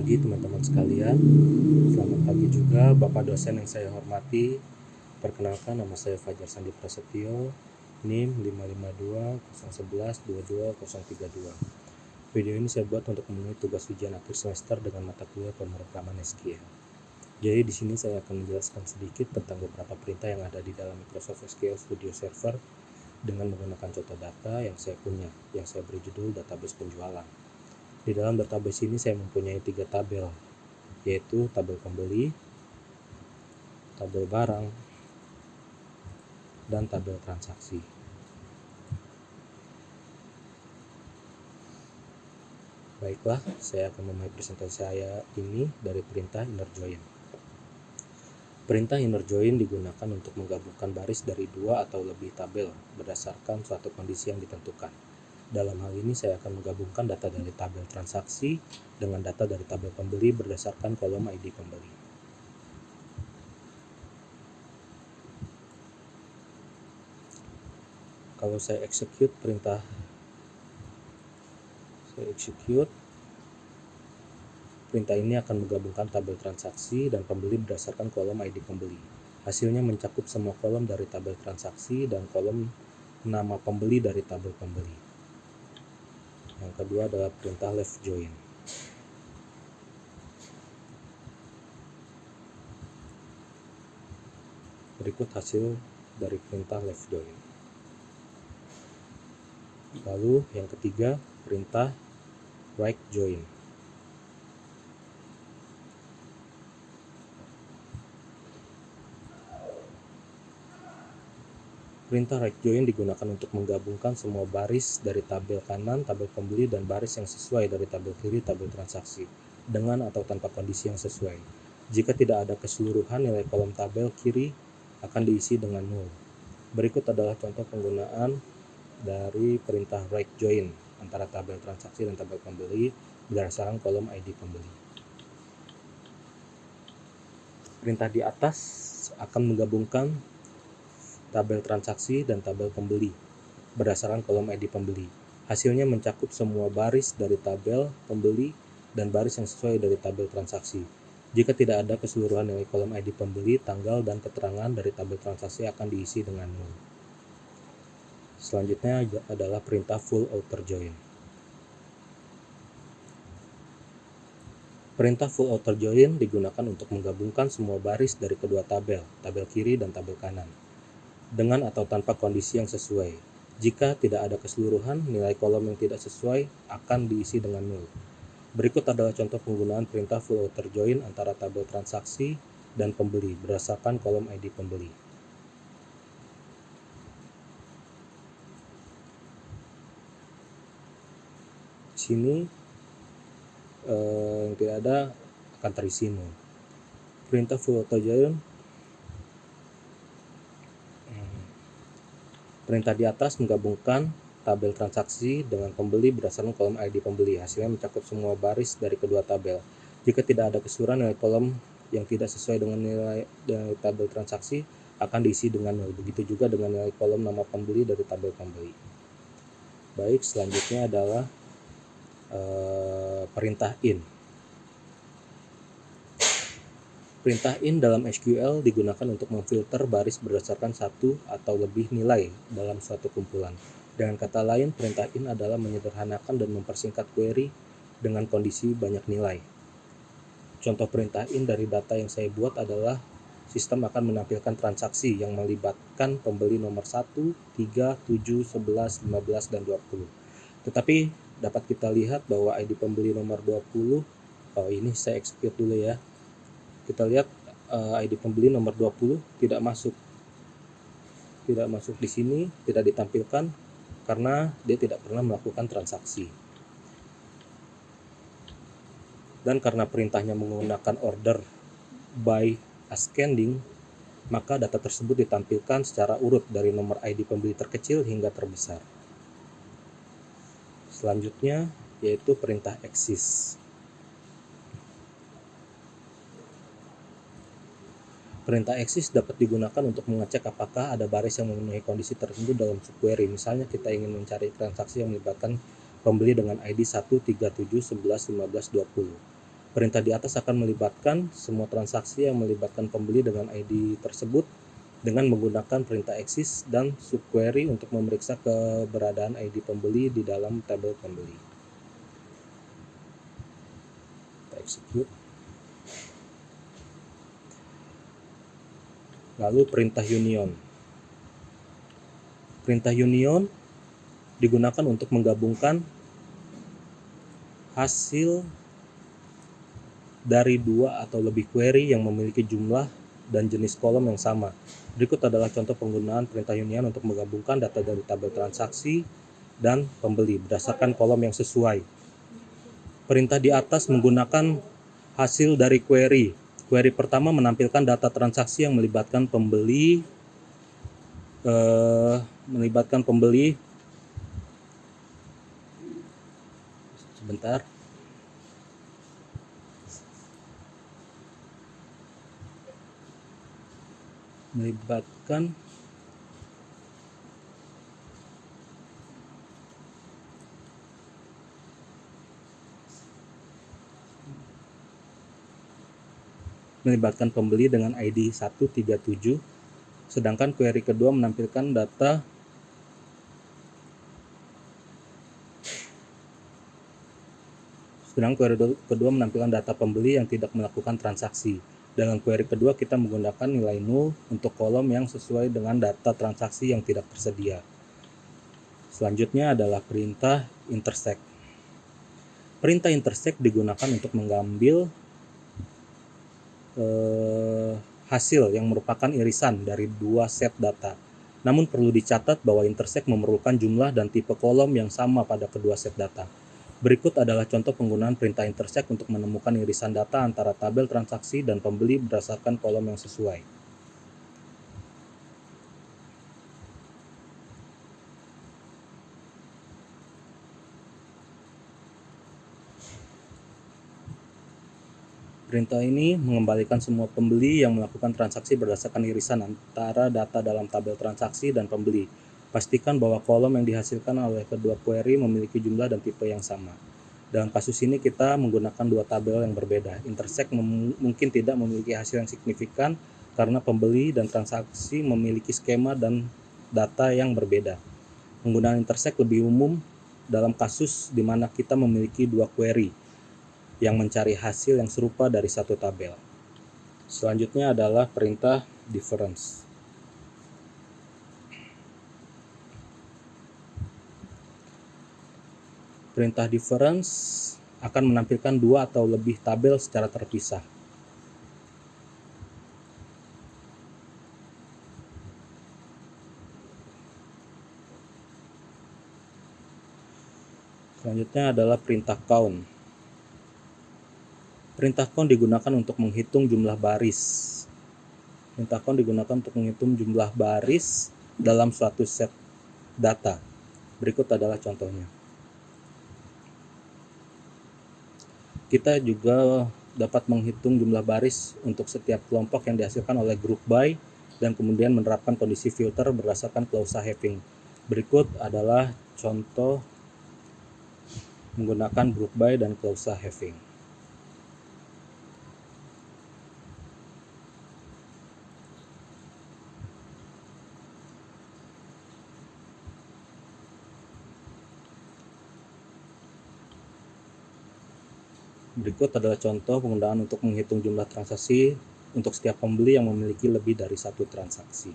pagi teman-teman sekalian. Selamat pagi juga Bapak dosen yang saya hormati. Perkenalkan, nama saya Fajar Sandi Prasetyo, NIM 55201122032. Video ini saya buat untuk memenuhi tugas ujian akhir semester dengan mata kuliah pemrograman SQL. Jadi di sini saya akan menjelaskan sedikit tentang beberapa perintah yang ada di dalam Microsoft SQL Studio Server dengan menggunakan contoh data yang saya punya, yang saya beri judul database penjualan. Di dalam database ini saya mempunyai 3 tabel, yaitu tabel pembeli, tabel barang, dan tabel transaksi. Baiklah, saya akan memulai presentasi saya ini dari perintah inner join. Perintah inner join digunakan untuk menggabungkan baris dari 2 atau lebih tabel berdasarkan suatu kondisi yang ditentukan. Dalam hal ini saya akan menggabungkan data dari tabel transaksi dengan data dari tabel pembeli berdasarkan kolom ID pembeli. Kalau saya execute perintah, perintah ini akan menggabungkan tabel transaksi dan pembeli berdasarkan kolom ID pembeli. Hasilnya mencakup semua kolom dari tabel transaksi dan kolom nama pembeli dari tabel pembeli. Yang kedua adalah perintah left join. Berikut hasil dari perintah left join. Lalu yang ketiga, perintah right join. Perintah right join digunakan untuk menggabungkan semua baris dari tabel kanan, tabel pembeli, dan baris yang sesuai dari tabel kiri, tabel transaksi, dengan atau tanpa kondisi yang sesuai. Jika tidak ada keseluruhan, nilai kolom tabel kiri akan diisi dengan nol. Berikut adalah contoh penggunaan dari perintah right join antara tabel transaksi dan tabel pembeli berdasarkan kolom ID pembeli. Perintah di atas akan menggabungkan tabel transaksi dan tabel pembeli berdasarkan kolom ID pembeli. Hasilnya mencakup semua baris dari tabel pembeli dan baris yang sesuai dari tabel transaksi. Jika tidak ada keseluruhan nilai kolom ID pembeli, tanggal dan keterangan dari tabel transaksi akan diisi dengan nol. Selanjutnya adalah perintah full outer join. Perintah full outer join digunakan untuk menggabungkan semua baris dari kedua tabel, tabel kiri dan tabel kanan, dengan atau tanpa kondisi yang sesuai. Jika tidak ada keseluruhan, nilai kolom yang tidak sesuai akan diisi dengan nol. Berikut adalah contoh penggunaan perintah full outer join antara tabel transaksi dan pembeli berdasarkan kolom ID pembeli. Di sini yang tidak ada akan terisi nol. Perintah full outer join. Perintah di atas menggabungkan tabel transaksi dengan pembeli berdasarkan kolom ID pembeli. Hasilnya mencakup semua baris dari kedua tabel. Jika tidak ada keseluruhan, nilai kolom yang tidak sesuai dengan nilai dari tabel transaksi akan diisi dengan nol. Begitu juga dengan nilai kolom nama pembeli dari tabel pembeli. Baik, selanjutnya adalah perintah in. Perintah in dalam SQL digunakan untuk memfilter baris berdasarkan satu atau lebih nilai dalam suatu kumpulan. Dengan kata lain, perintah in adalah menyederhanakan dan mempersingkat query dengan kondisi banyak nilai. Contoh perintah in dari data yang saya buat adalah sistem akan menampilkan transaksi yang melibatkan pembeli nomor 1, 3, 7, 11, 15, dan 20. Tetapi dapat kita lihat bahwa ID pembeli nomor 20, ini saya execute dulu ya. Kita lihat ID pembeli nomor 20 tidak masuk di sini, tidak ditampilkan karena dia tidak pernah melakukan transaksi. Dan karena perintahnya menggunakan order by ascending, maka data tersebut ditampilkan secara urut dari nomor ID pembeli terkecil hingga terbesar. Selanjutnya yaitu perintah exist. Perintah exist dapat digunakan untuk mengecek apakah ada baris yang memenuhi kondisi tertentu dalam subquery. Misalnya kita ingin mencari transaksi yang melibatkan pembeli dengan ID 1, 3, 7, 11, 15, 20. Perintah di atas akan melibatkan semua transaksi yang melibatkan pembeli dengan ID tersebut dengan menggunakan perintah exist dan subquery untuk memeriksa keberadaan ID pembeli di dalam tabel pembeli. Kita execute. Lalu perintah union. Perintah union digunakan untuk menggabungkan hasil dari dua atau lebih query yang memiliki jumlah dan jenis kolom yang sama. Berikut adalah contoh penggunaan perintah union untuk menggabungkan data dari tabel transaksi dan pembeli berdasarkan kolom yang sesuai. Perintah di atas menggunakan hasil dari query. Query pertama menampilkan data transaksi yang melibatkan pembeli sebentar. Melibatkan pembeli dengan ID 137, sedangkan query kedua menampilkan data pembeli yang tidak melakukan transaksi. Dengan query kedua kita menggunakan nilai null untuk kolom yang sesuai dengan data transaksi yang tidak tersedia. Selanjutnya adalah perintah intersect. Perintah intersect digunakan untuk mengambil hasil yang merupakan irisan dari dua set data. Namun perlu dicatat bahwa intersect memerlukan jumlah dan tipe kolom yang sama pada kedua set data. Berikut adalah contoh penggunaan perintah intersect untuk menemukan irisan data antara tabel transaksi dan pembeli berdasarkan kolom yang sesuai. Perintah ini mengembalikan semua pembeli yang melakukan transaksi berdasarkan irisan antara data dalam tabel transaksi dan pembeli. Pastikan bahwa kolom yang dihasilkan oleh kedua query memiliki jumlah dan tipe yang sama. Dalam kasus ini kita menggunakan dua tabel yang berbeda. Intersect mungkin tidak memiliki hasil yang signifikan karena pembeli dan transaksi memiliki skema dan data yang berbeda. Penggunaan intersect lebih umum dalam kasus di mana kita memiliki dua query yang mencari hasil yang serupa dari satu tabel. Selanjutnya adalah perintah difference. Perintah difference akan menampilkan dua atau lebih tabel secara terpisah. Selanjutnya adalah perintah count. Perintah count digunakan untuk menghitung jumlah baris. Perintah count digunakan untuk menghitung jumlah baris dalam suatu set data. Berikut adalah contohnya. Kita juga dapat menghitung jumlah baris untuk setiap kelompok yang dihasilkan oleh group by dan kemudian menerapkan kondisi filter berdasarkan klausa having. Berikut adalah contoh menggunakan group by dan klausa having. Berikut adalah contoh penggunaan untuk menghitung jumlah transaksi untuk setiap pembeli yang memiliki lebih dari satu transaksi.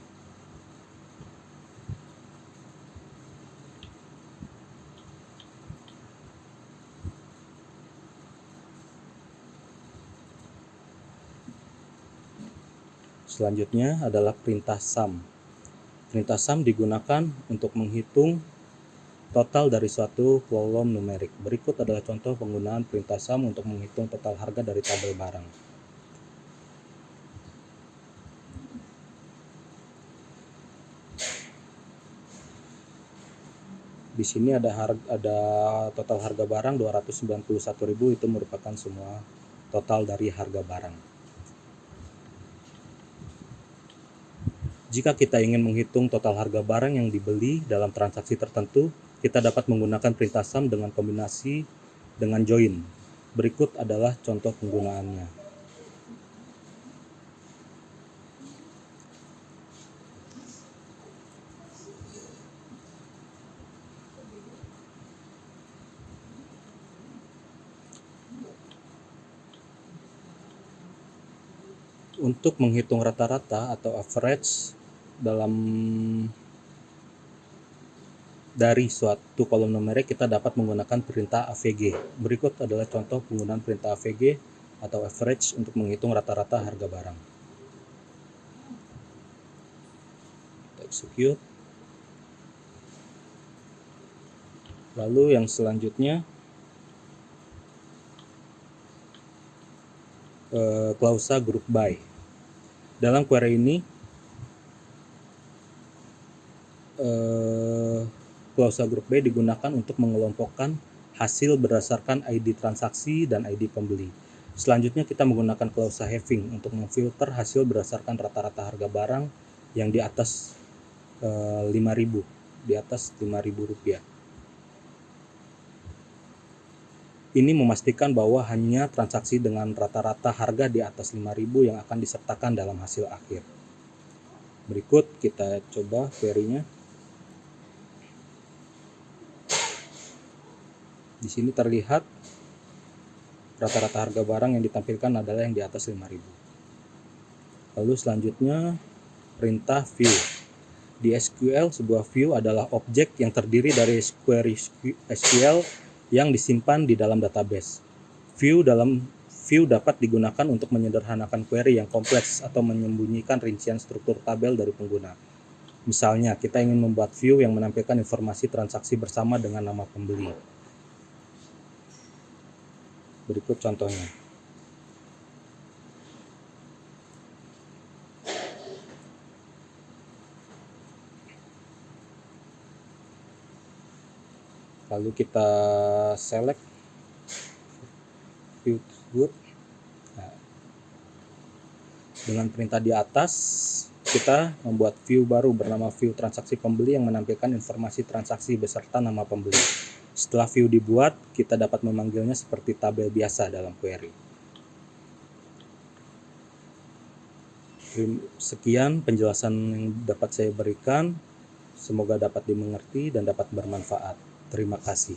Selanjutnya adalah perintah sum. Perintah sum digunakan untuk menghitung total dari suatu kolom numerik. Berikut adalah contoh penggunaan perintah sum untuk menghitung total harga dari tabel barang. Di sini ada total harga barang 291.000, itu merupakan semua total dari harga barang. Jika kita ingin menghitung total harga barang yang dibeli dalam transaksi tertentu, kita dapat menggunakan perintah sum dengan kombinasi dengan join. Berikut adalah contoh penggunaannya. Untuk menghitung rata-rata atau average dari suatu kolom numerik, kita dapat menggunakan perintah AVG. Berikut adalah contoh penggunaan perintah AVG atau average untuk menghitung rata-rata harga barang. Kita execute. Lalu yang selanjutnya, klausa group by. Dalam query ini, klausa group by digunakan untuk mengelompokkan hasil berdasarkan ID transaksi dan ID pembeli. Selanjutnya kita menggunakan klausa having untuk memfilter hasil berdasarkan rata-rata harga barang yang di atas 5.000, di atas Rp5.000. Ini memastikan bahwa hanya transaksi dengan rata-rata harga di atas 5.000 yang akan disertakan dalam hasil akhir. Berikut kita coba query-nya. Di sini terlihat rata-rata harga barang yang ditampilkan adalah yang di atas 5.000. Lalu selanjutnya perintah view. Di SQL, sebuah view adalah objek yang terdiri dari query SQL yang disimpan di dalam database. View dapat digunakan untuk menyederhanakan query yang kompleks atau menyembunyikan rincian struktur tabel dari pengguna. Misalnya, kita ingin membuat view yang menampilkan informasi transaksi bersama dengan nama pembeli. Berikut contohnya. Lalu kita select view group. Nah, dengan perintah di atas, kita membuat view baru bernama view transaksi pembeli yang menampilkan informasi transaksi beserta nama pembeli. Setelah view dibuat, kita dapat memanggilnya seperti tabel biasa dalam query. Sekian penjelasan yang dapat saya berikan. Semoga dapat dimengerti dan dapat bermanfaat. Terima kasih.